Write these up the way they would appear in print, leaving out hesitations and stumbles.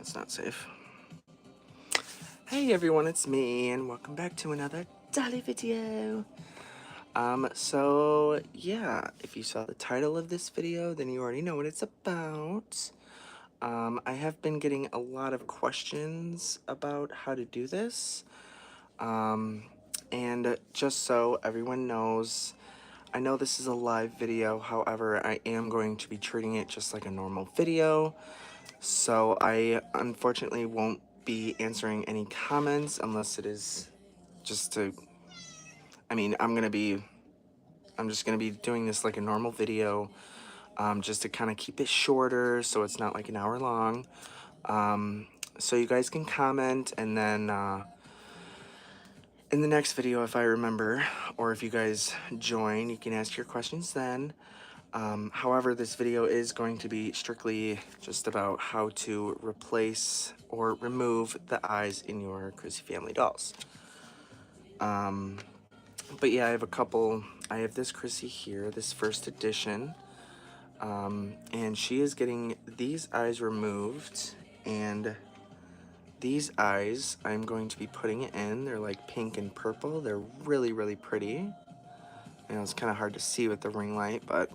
it's not safe. Hey everyone, it's me, and welcome back to another dolly video. So yeah, if you saw the title of this video, then you already know what it's about. I have been getting a lot of questions about how to do this. And just so everyone knows, I know this is a live video, however, I am going to be treating it just like a normal video. So I unfortunately won't be answering any comments unless it is just to, I'm just gonna be doing this like a normal video, just to kind of keep it shorter so it's not like an hour long. So you guys can comment, and then in the next video, if I remember, or if you guys join, you can ask your questions then. However, this video is going to be strictly just about how to replace or remove the eyes in your Crissy family dolls. But yeah, I have this Crissy here, this first edition, and she is getting these eyes removed, and these eyes I'm going to be putting in. They're like pink and purple. They're really, really pretty. I know it's kind of hard to see with the ring light, but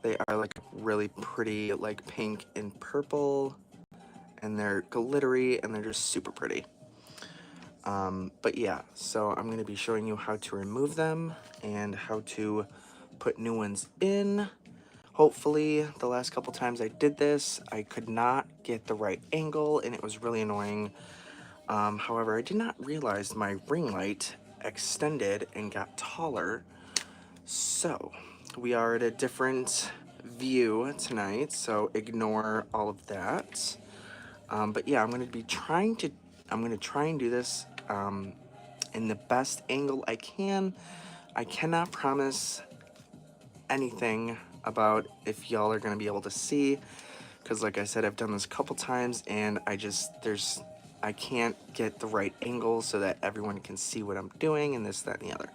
they are like really pretty, like pink and purple, and they're glittery, and they're just super pretty. But yeah, so I'm going to be showing you how to remove them and how to put new ones in. Hopefully, the last couple times I did this, I could not get the right angle, and it was really annoying. However, I did not realize my ring light extended and got taller. So, we are at a different view tonight, so ignore all of that. But yeah, I'm going to try and do this in the best angle I can. I cannot promise anything about if y'all are going to be able to see, because like I said, I've done this a couple times, and I can't get the right angle so that everyone can see what I'm doing, and this, that, and the other.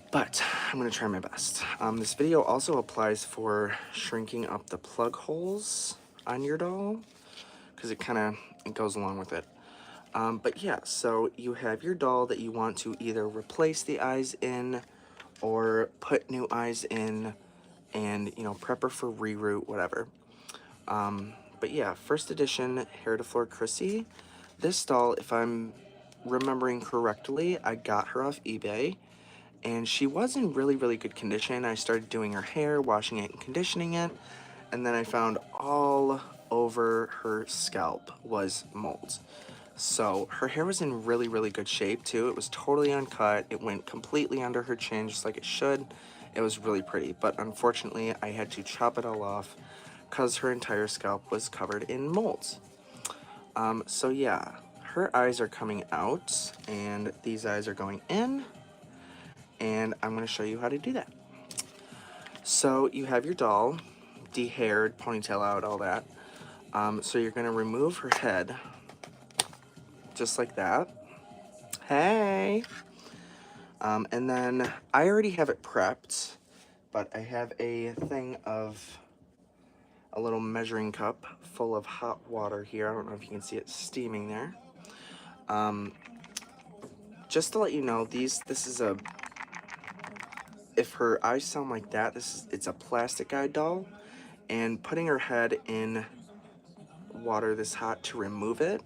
But I'm going to try my best. This video also applies for shrinking up the plug holes on your doll, because it goes along with it. But yeah, so you have your doll that you want to either replace the eyes in or put new eyes in, and, you know, prep her for reroute, whatever. But yeah, first edition Hair to Floor Crissy. This doll, if I'm remembering correctly, I got her off eBay, and she was in really, really good condition. I started doing her hair, washing it and conditioning it, and then I found all over her scalp was mold. So her hair was in really, really good shape too. It was totally uncut. It went completely under her chin, just like it should. It was really pretty, but unfortunately I had to chop it all off because her entire scalp was covered in molds. So yeah, her eyes are coming out, and these eyes are going in, and I'm going to show you how to do that. So you have your doll, de-haired, ponytail out, all that. So you're going to remove her head, just like that. Hey! And then I already have it prepped, but I have a little measuring cup full of hot water here. I don't know if you can see it steaming there. Just to let you know, if her eyes sound like that, it's a plastic eye doll, and putting her head in water this hot to remove it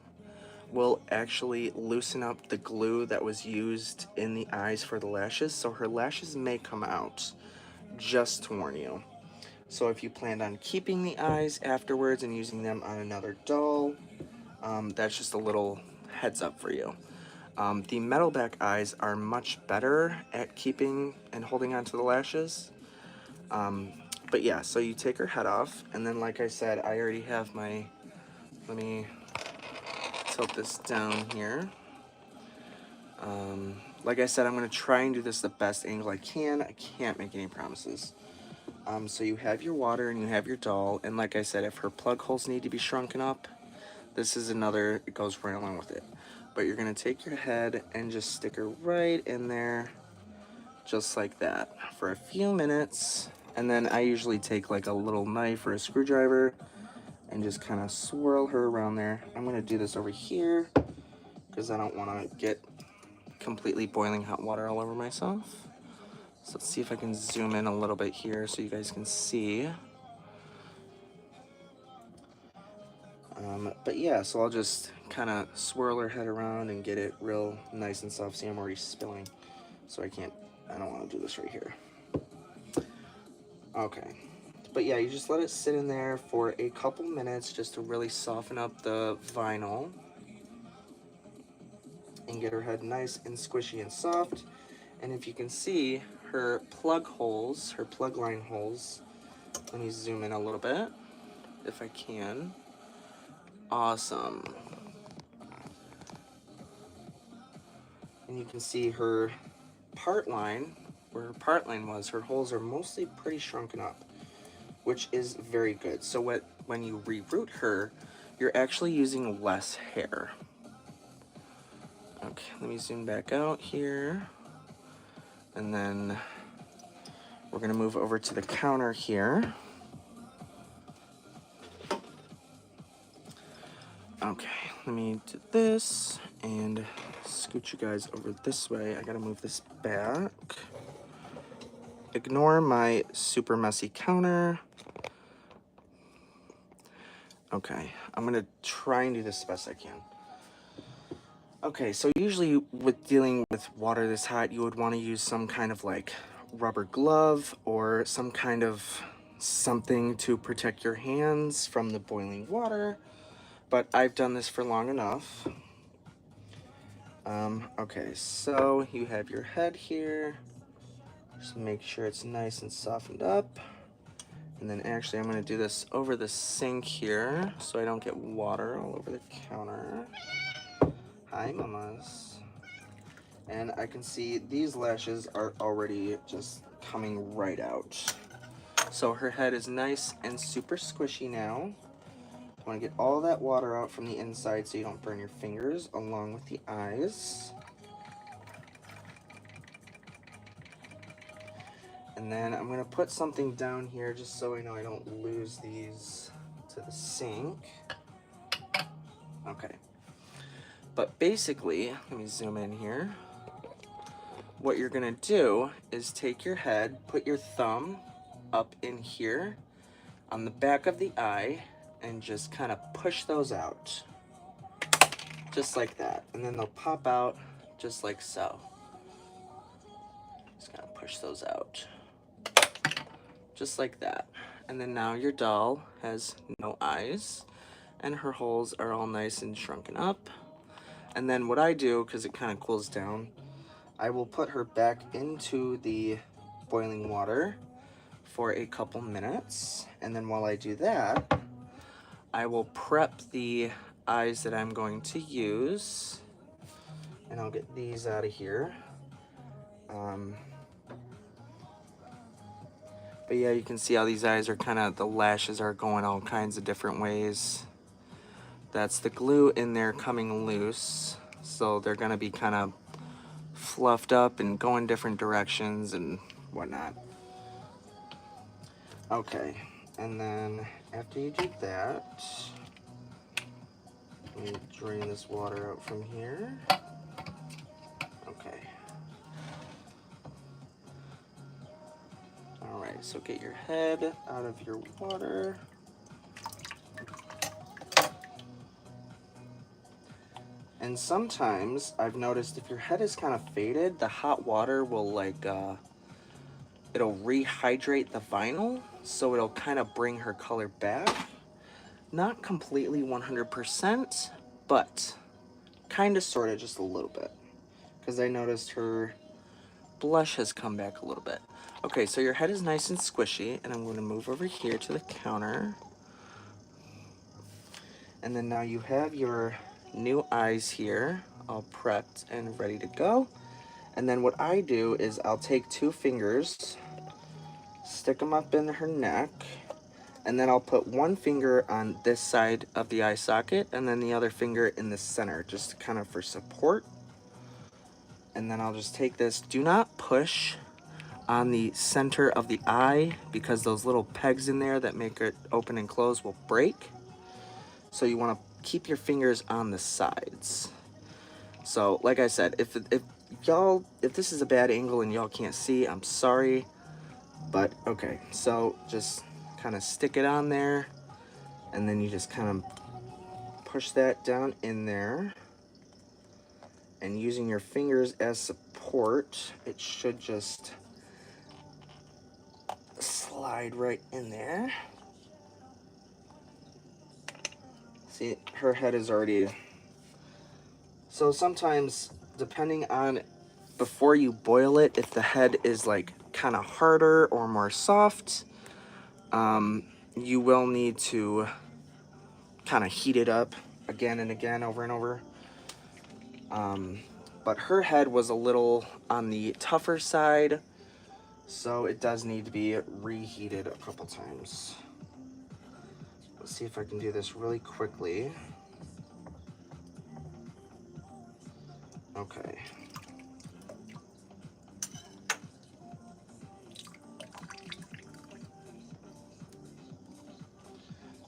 will actually loosen up the glue that was used in the eyes for the lashes, so her lashes may come out, just to warn you. So if you planned on keeping the eyes afterwards and using them on another doll, that's just a little heads up for you. The metal back eyes are much better at keeping and holding onto the lashes. But yeah, so you take her head off, and then like I said, I already have my, let me tilt this down here. Like I said, I'm going to try and do this the best angle I can. I can't make any promises. So you have your water and you have your doll, and like I said, if her plug holes need to be shrunken up, this is another, it goes right along with it. But you're going to take your head and just stick her right in there, just like that, for a few minutes. And then I usually take like a little knife or a screwdriver and just kind of swirl her around there. I'm going to do this over here because I don't want to get completely boiling hot water all over myself. So let's see if I can zoom in a little bit here so you guys can see. But yeah, so I'll just kind of swirl her head around and get it real nice and soft. See, I'm already spilling, so I don't want to do this right here. Okay, but yeah, you just let it sit in there for a couple minutes just to really soften up the vinyl and get her head nice and squishy and soft. And if you can see her plug holes, her plug line holes, let me zoom in a little bit if I can. Awesome. And you can see her part line, where her part line was, her holes are mostly pretty shrunken up, which is very good. So when you reroot her, you're actually using less hair. Okay, let me zoom back out here. And then we're gonna move over to the counter here. Okay, let me do this and scoot you guys over this way. I gotta move this back. Ignore my super messy counter. Okay, I'm gonna try and do this as best I can. Okay, so usually with dealing with water this hot, you would want to use some kind of like rubber glove or some kind of something to protect your hands from the boiling water. But I've done this for long enough. Okay, so you have your head here. Just make sure it's nice and softened up. And then actually I'm gonna do this over the sink here so I don't get water all over the counter. Hi, mamas. And I can see these lashes are already just coming right out. So her head is nice and super squishy now. I want to get all that water out from the inside so you don't burn your fingers, along with the eyes. And then I'm going to put something down here just so I know I don't lose these to the sink. Okay. But basically, let me zoom in here. What you're going to do is take your head, put your thumb up in here on the back of the eye, and just kind of push those out. Just like that. And then they'll pop out just like so. Just kind of push those out. Just like that. And then now your doll has no eyes, and her holes are all nice and shrunken up. And then what I do, because it kind of cools down, I will put her back into the boiling water for a couple minutes. And then while I do that, I will prep the eyes that I'm going to use. And I'll get these out of here. But yeah, you can see how these eyes are kind of, the lashes are going all kinds of different ways. That's the glue in there coming loose. So they're gonna be kind of fluffed up and going different directions and whatnot. Okay, and then after you do that, let me drain this water out from here. Okay. All right, so get your head out of your water. And sometimes I've noticed if your head is kind of faded, the hot water will it'll rehydrate the vinyl, so it'll kind of bring her color back. Not completely 100%, but kind of sort of just a little bit. Because I noticed her blush has come back a little bit. Okay, so your head is nice and squishy, and I'm going to move over here to the counter. And then now you have your new eyes here, all prepped and ready to go. And then what I do is I'll take 2 fingers, stick them up in her neck, and then I'll put 1 finger on this side of the eye socket and then the other finger in the center, just kind of for support. And then I'll just take this. Do not push on the center of the eye because those little pegs in there that make it open and close will break. So you want to keep your fingers on the sides. So like I said, if this is a bad angle and y'all can't see, I'm sorry. But okay, so just kind of stick it on there, and then you just kind of push that down in there. And using your fingers as support, it should just slide right in there. See, her head is already... So sometimes, depending on, before you boil it, if the head is like kind of harder or more soft, you will need to kind of heat it up again and again, over and over. But her head was a little on the tougher side, so it does need to be reheated a couple times. Let's see if I can do this really quickly. Okay.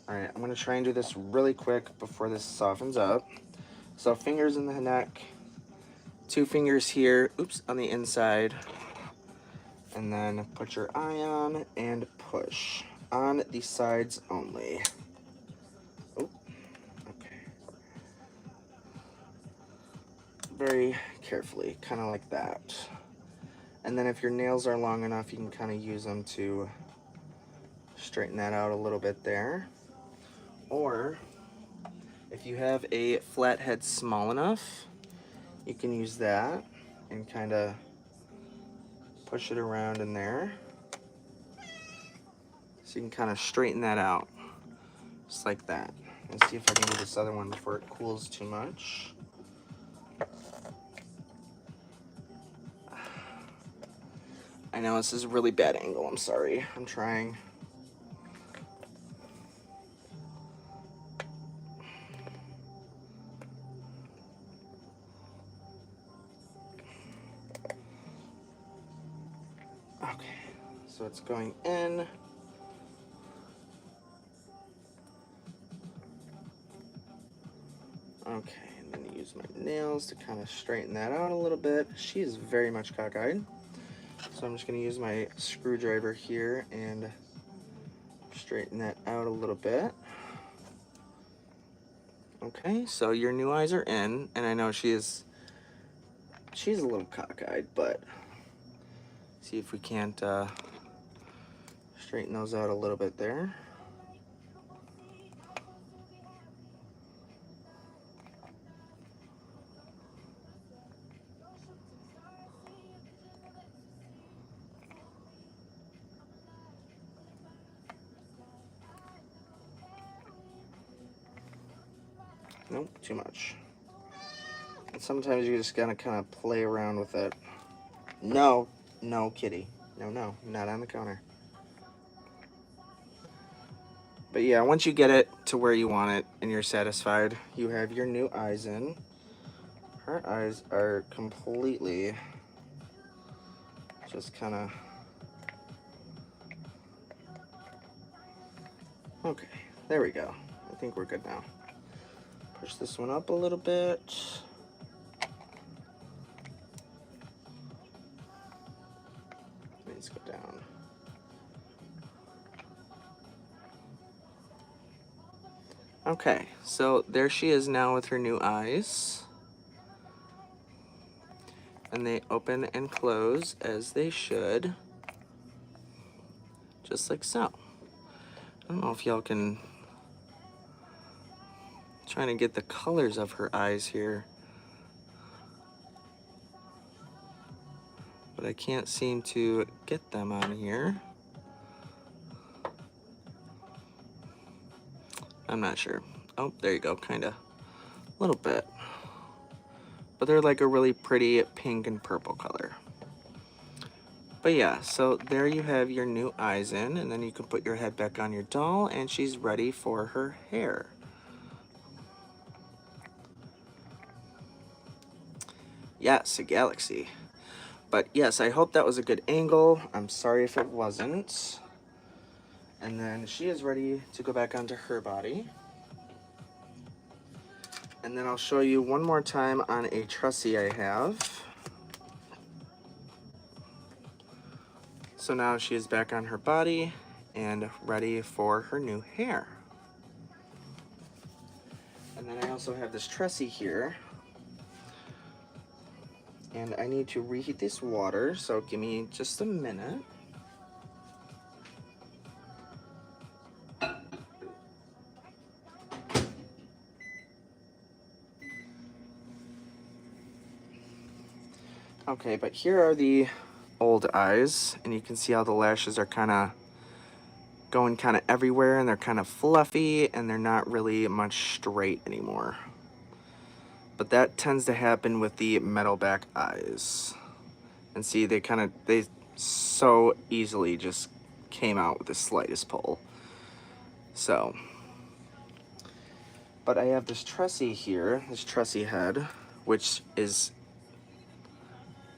Alright, I'm going to try and do this really quick before this softens up. So fingers in the neck, 2 fingers here, oops, on the inside, and then put your eye on and push on the sides only. Oh, okay. Very carefully, kind of like that. And then if your nails are long enough, you can kind of use them to straighten that out a little bit there. Or if you have a flat head small enough, you can use that and kind of push it around in there. So you can kind of straighten that out, just like that. And see if I can do this other one before it cools too much. I know this is a really bad angle, I'm sorry. I'm trying. Okay, so it's going in. Okay, and then use my nails to kind of straighten that out a little bit. She is very much cockeyed. So I'm just going to use my screwdriver here and straighten that out a little bit. Okay, so your new eyes are in, and I know she's a little cockeyed, but see if we can't straighten those out a little bit there. Nope, too much. And sometimes you just gotta kind of play around with it. No, no, kitty. No, no, not on the counter. But yeah, once you get it to where you want it and you're satisfied, you have your new eyes in. Her eyes are completely just kind of... Okay, there we go. I think we're good now. Push this one up a little bit. Let's go down. Okay, so there she is now with her new eyes. And they open and close as they should. Just like so. I don't know if y'all can... Trying to get the colors of her eyes here. But I can't seem to get them on here. I'm not sure. Oh, there you go, kinda. A little bit. But they're like a really pretty pink and purple color. But yeah, so there you have your new eyes in, and then you can put your head back on your doll, and she's ready for her hair. Yes, a galaxy. But yes, I hope that was a good angle. I'm sorry if it wasn't. And then she is ready to go back onto her body. And then I'll show you one more time on a Tressy I have. So now she is back on her body and ready for her new hair. And then I also have this Tressy here. And I need to reheat this water, so give me just a minute. Okay, but here are the old eyes, and you can see how the lashes are kind of going kind of everywhere, and they're kind of fluffy, and they're not really much straight anymore. But that tends to happen with the metal back eyes. And see, they so easily just came out with the slightest pull. So, but I have this Tressy here, this Tressy head, which is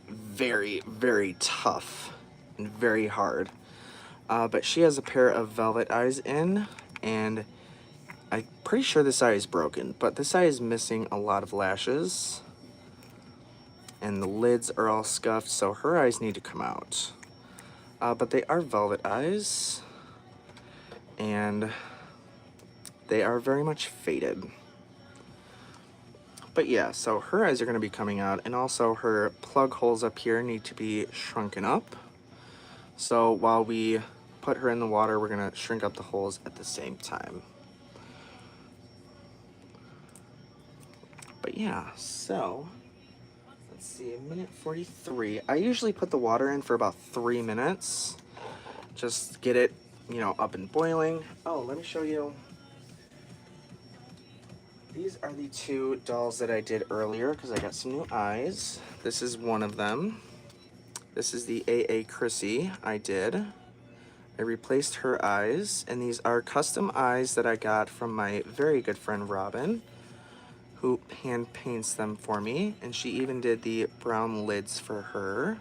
very, very tough and very hard. But she has a pair of velvet eyes in, and I'm pretty sure this eye is broken, but this eye is missing a lot of lashes, and the lids are all scuffed, so her eyes need to come out. But they are velvet eyes, and they are very much faded. But yeah, so her eyes are going to be coming out, and also her plug holes up here need to be shrunken up. So while we put her in the water, we're going to shrink up the holes at the same time. But yeah, so let's see, a minute 43. I usually put the water in for about 3 minutes. Just get it, you know, up and boiling. Oh, let me show you. These are the two dolls that I did earlier because I got some new eyes. This is one of them. This is the AA Crissy I did. I replaced her eyes, and these are custom eyes that I got from my very good friend Robin, who hand paints them for me, and she even did the brown lids for her.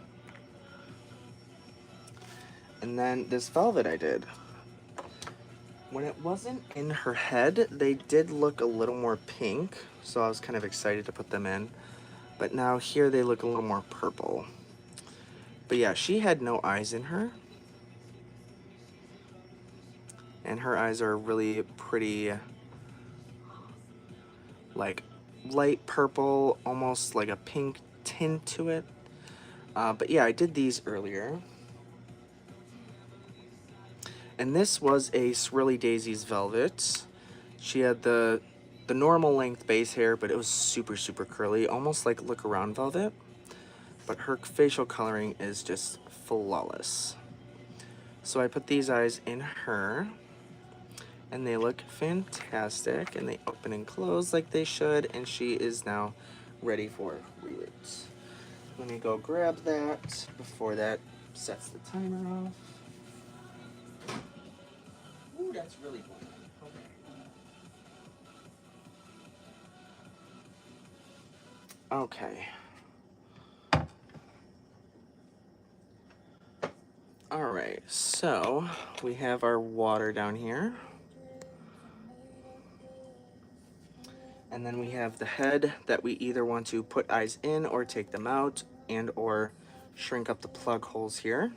And then this velvet I did. When it wasn't in her head, they did look a little more pink, so I was kind of excited to put them in. But now here they look a little more purple. But yeah, she had no eyes in her. And her eyes are really pretty, like, light purple, almost like a pink tint to it. But yeah, I did these earlier. And this was a Swirly Daisy's velvet. She had the normal length base hair, but it was super, super curly, almost like look around velvet. But her facial coloring is just flawless. So I put these eyes in her, and they look fantastic, and they open and close like they should, and she is now ready for roots. Let me go grab that before that sets the timer off. Ooh, that's really cool. Okay. All right, so we have our water down here. And then we have the head that we either want to put eyes in or take them out, and or shrink up the plug holes here.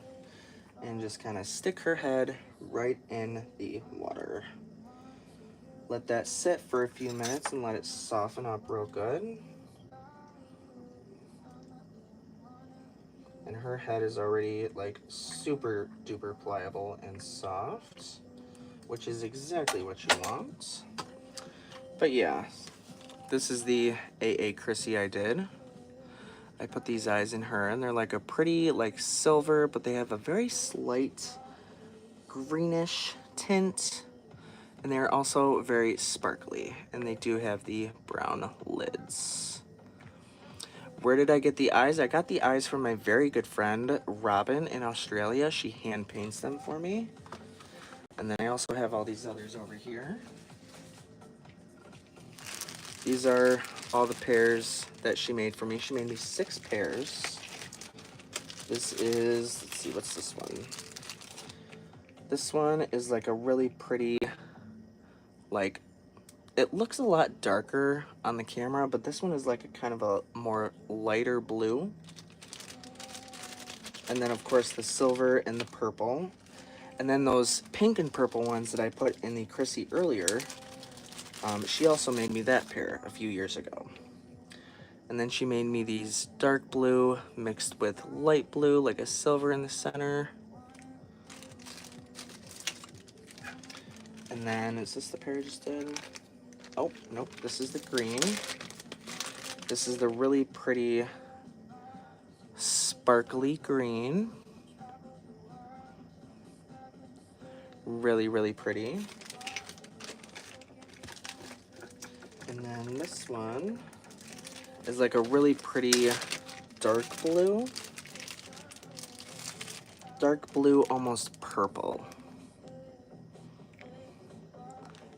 And just kind of stick her head right in the water. Let that sit for a few minutes and let it soften up real good. And her head is already like super duper pliable and soft, which is exactly what you want. But yeah, this is the AA Crissy I did. I put these eyes in her, and they're like a pretty like silver, but they have a very slight greenish tint, and they're also very sparkly, and they do have the brown lids. Where did I get the eyes? I got the eyes from my very good friend Robin in Australia. She hand paints them for me. And then I also have all these others over here. These are all the pairs that she made for me. She made me 6 pairs. This is, let's see, what's this one? This one is like a really pretty, like, it looks a lot darker on the camera, but this one is like a kind of a more lighter blue. And then of course the silver and the purple. And then those pink and purple ones that I put in the Crissy earlier, she also made me that pair a few years ago. And then she made me these dark blue mixed with light blue, like a silver in the center. And then, is this the pair I just did? Oh, nope, this is the green. This is the really pretty sparkly green. Really, really pretty. And then this one is like a really pretty dark blue. Dark blue, almost purple.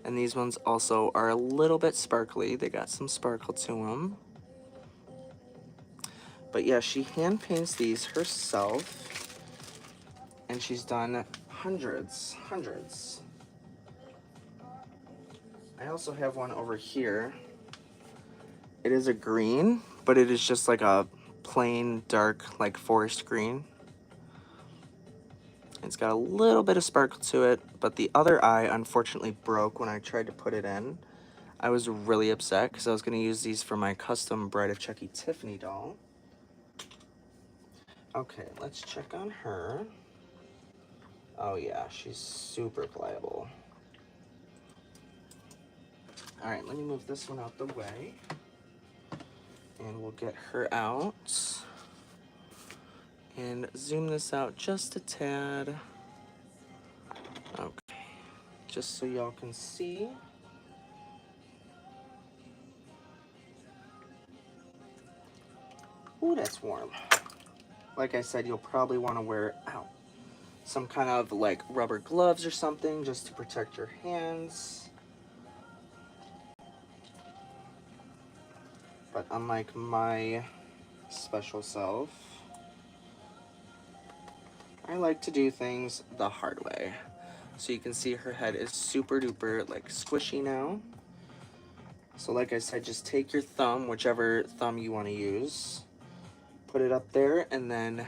And these ones also are a little bit sparkly. They got some sparkle to them. But yeah, she hand paints these herself. And she's done hundreds. I also have one over here. It is a green, but it is just like a plain dark, like forest green. It's got a little bit of sparkle to it, but the other eye unfortunately broke when I tried to put it in. I was really upset because I was going to use these for my custom Bride of Chucky Tiffany doll. Okay, let's check on her. Oh yeah, she's super pliable. All right, let me move this one out the way. And we'll get her out. And zoom this out just a tad. Okay, just so y'all can see. Ooh, that's warm. Like I said, you'll probably want to wear some kind of like rubber gloves or something just to protect your hands. But unlike my special self, I like to do things the hard way. So you can see her head is super duper like squishy now. So like I said, just take your thumb, whichever thumb you want to use, put it up there and then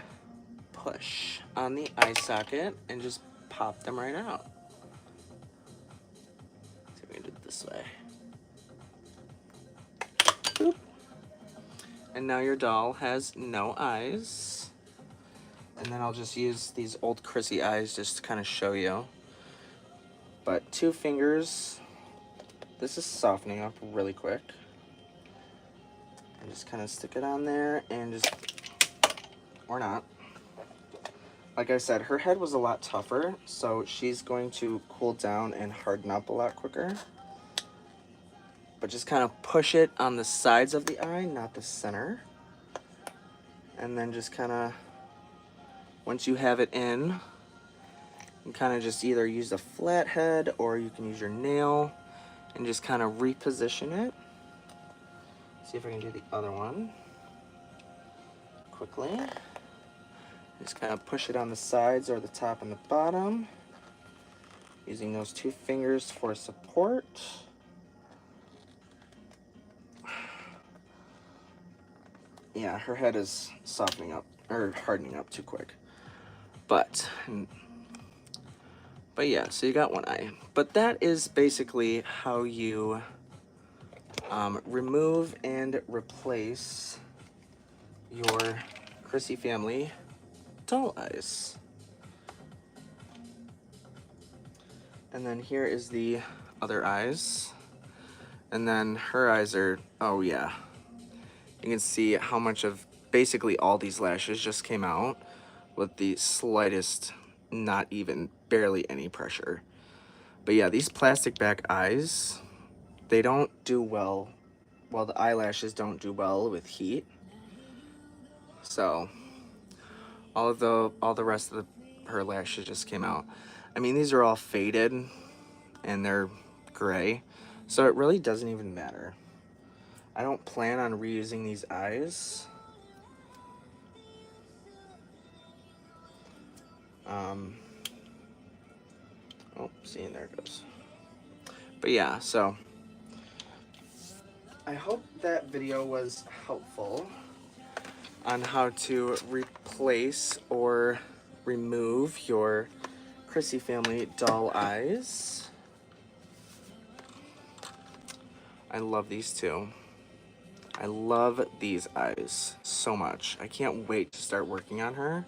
push on the eye socket and just pop them right out. So we're gonna do it this way. Boop. And now your doll has no eyes. And then I'll just use these old Crissy eyes just to kind of show you. But 2 fingers, this is softening up really quick. And just kind of stick it on there and just, or not. Like I said, her head was a lot tougher, so she's going to cool down and harden up a lot quicker. But just kind of push it on the sides of the eye, not the center. And then just kind of, once you have it in, you kind of just either use a flat head or you can use your nail and just kind of reposition it. See if I can do the other one quickly. Just kind of push it on the sides or the top and the bottom, using those 2 fingers for support. Yeah, her head is softening up, or hardening up too quick. But yeah, so you got one eye. But that is basically how you remove and replace your Crissy family doll eyes. And then here is the other eyes. And then her eyes are, oh yeah. You can see how much of basically all these lashes just came out with the slightest, not even, barely any pressure. But yeah, these plastic back eyes, they don't do well, the eyelashes don't do well with heat. So all the rest of her lashes just came out. I mean, these are all faded and they're gray, so it really doesn't even matter. I don't plan on reusing these eyes. Oh, see, and there it goes. But yeah, so I hope that video was helpful on how to replace or remove your Crissy family doll eyes. I love these two. I love these eyes so much. I can't wait to start working on her.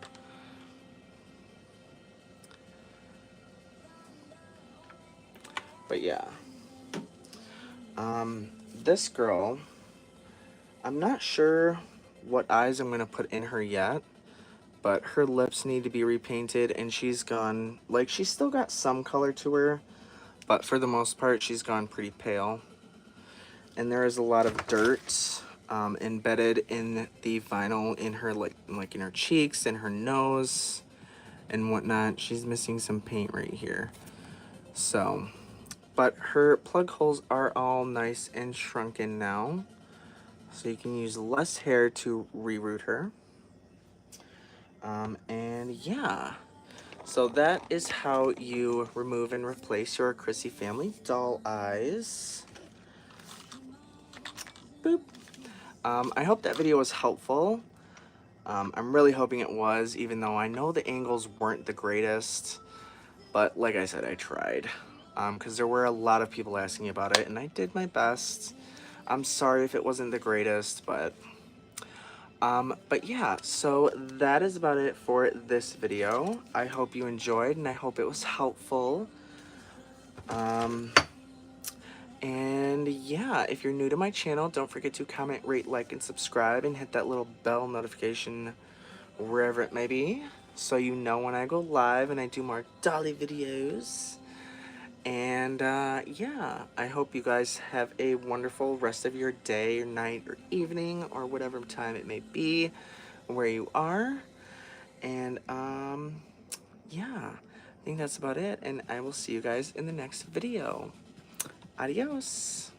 But yeah. This girl, I'm not sure what eyes I'm gonna put in her yet, but her lips need to be repainted, and she's gone, like, she's still got some color to her, but for the most part, she's gone pretty pale. And there is a lot of dirt embedded in the vinyl in her, like in her cheeks and her nose and whatnot. She's missing some paint right here. So, but her plug holes are all nice and shrunken now. So you can use less hair to reroot her. And yeah, so that is how you remove and replace your Crissy family doll eyes. Boop. I hope that video was helpful. I'm really hoping it was, even though I know the angles weren't the greatest. But like I said, I tried. Because there were a lot of people asking about it, and I did my best. I'm sorry if it wasn't the greatest, but yeah, so that is about it for this video. I hope you enjoyed, and I hope it was helpful. And yeah, if you're new to my channel, don't forget to comment, rate, like, and subscribe, and hit that little bell notification wherever it may be, so you know when I go live and I do more dolly videos. And yeah, I hope you guys have a wonderful rest of your day or night or evening or whatever time it may be where you are. And yeah, I think that's about it, and I will see you guys in the next video. Adios.